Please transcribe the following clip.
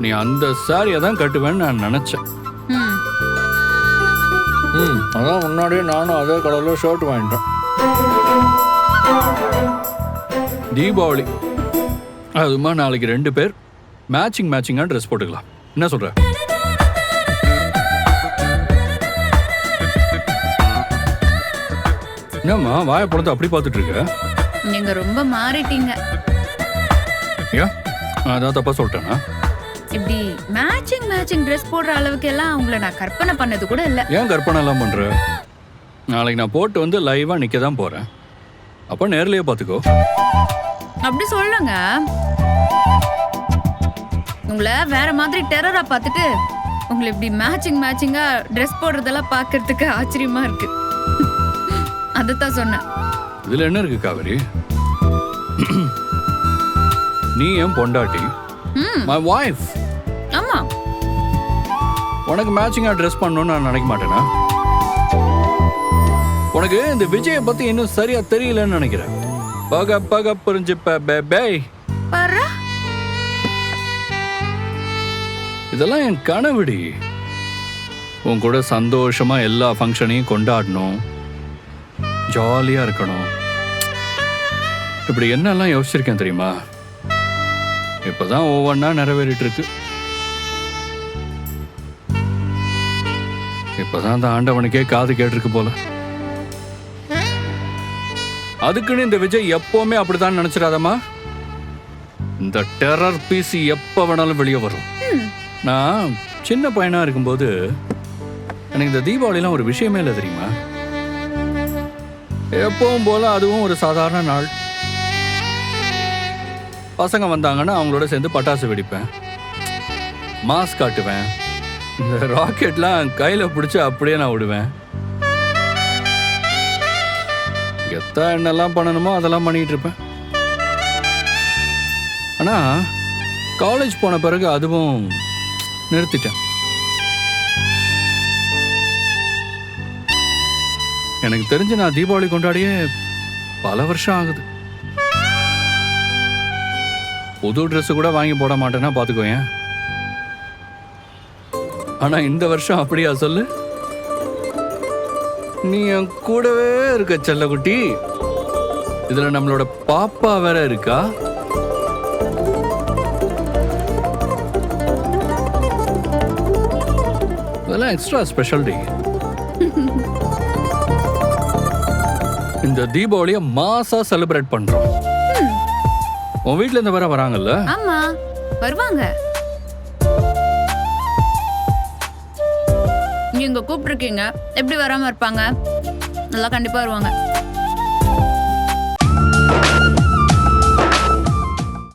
நீ அந்த சாரியை தான் கட்டுவேன்னு நான் நினைச்சேன். அதான் முன்னாடியே நானும் அதே கலர்ல ஷர்ட் வாங்கிட்டேன். தீபாவளி அதுமா நாளைக்கு 2 பேர் மேட்சிங்கா ட்ரெஸ் போட்டுக்கலாம். என்ன சொல்ற? என்னம்மா வாயை பொழுது அப்படி பார்த்துட்டு இருக்க? நீங்க ரொம்ப மாறிட்டீங்க. ஏன் அதான் தப்பா சொல்லிட்டேனா? இப்படி மேட்சிங் ட்ரெஸ் போடுற அளவுக்கு எல்லாம் உங்களை நான் கற்பனை பண்ணது கூட இல்ல. ஏன் கற்பனை எல்லாம் பண்ற? நாளைக்கு நான் போட்டு வந்து லைவா நிக்க தான் போறேன். அப்ப நேர்லயே பாத்துக்கோ. அப்படி சொல்லுங்க. உங்களை வேற மாதிரி டெரரா பார்த்துட்டு உங்களை இப்படி மேட்சிங்கா ட்ரெஸ் போடுறதெல்லாம் பார்க்கறதுக்கு ஆச்சரியமா இருக்கு. அதத்தான் சொன்னேன். இதுல என்ன இருக்கு காவேரி? நீ என் பொண்டாட்டி, மை வைஃப். ஆமா, உனக்கு மேட்சிங்கா ட்ரெஸ் பண்ணணும்னு நான் நினைக்க மாட்டேனா? உனக்கு இந்த விஜயை பத்தி இன்னும் சரியா தெரியலன்னு நினைக்கிறேன். பக புரிஞ்சு பாரு, இதெல்லாம் என் கனவுடி. உன் கூட சந்தோஷமா எல்லா ஃபங்க்ஷனையும் கொண்டாடணும், ஜாலியா இருக்கணும். இப்படி என்னெல்லாம் யோசிச்சிருக்கேன் தெரியுமா? இப்பதான் ஒவ்வொன்னா நிறைவேறிட்டு இருக்கு. இப்பதான் அந்த ஆண்டவனுக்கே காது கேட்டிருக்கு போல. அதுக்குன்னு இந்த விஜய் எப்பவுமே அப்படித்தான் நினைச்சிடாதம்மா. இந்த டெரர் பீஸ் எப்ப வேணாலும் வெளியே வரும். நான் சின்ன பையனா இருக்கும்போது எனக்கு இந்த தீபாவளிலாம் ஒரு விஷயமே இல்லை தெரியுமா? எப்பவும் போல அதுவும் ஒரு சாதாரண நாள். பசங்க வந்தாங்கன்னா அவங்களோட சேர்ந்து பட்டாசு வெடிப்பேன், மாஸ்க் காட்டுவேன், இந்த ராக்கெட்லாம் கையில பிடிச்சி அப்படியே நான் விடுவேன். எத்தா என்னெல்லாம் பண்ணணுமோ அதெல்லாம் பண்ணிட்டு இருப்பேன். ஆனா காலேஜ் போன பிறகு அதுவும் நிறுத்திட்டேன். எனக்கு தெரிஞ்சு நான் தீபாவளி கொண்டாடியே பல வருஷம் ஆகுது. புது ட்ரெஸ் கூட வாங்கி போட மாட்டேன்னா பாத்துக்கோயேன். ஆனா இந்த வருஷம் அப்படியா சொல்லு? நீ என் கூடவே இருக்க செல்லக்குட்டி. இதுல நம்மளோட பாப்பா வேற இருக்கா. இதெல்லாம் எக்ஸ்ட்ரா ஸ்பெஷல் டே. இந்த தீபாவளியை மாசா செலிப்ரேட் பண்றோம். உன் வீட்ல இருந்து வேற வராங்கல்ல? ஆமா, வருவாங்க. நீங்க கூப்பிட்டுருக்கீங்க, எப்படி வராம இருப்பாங்க? நல்லா கண்டிப்பா வருவாங்க.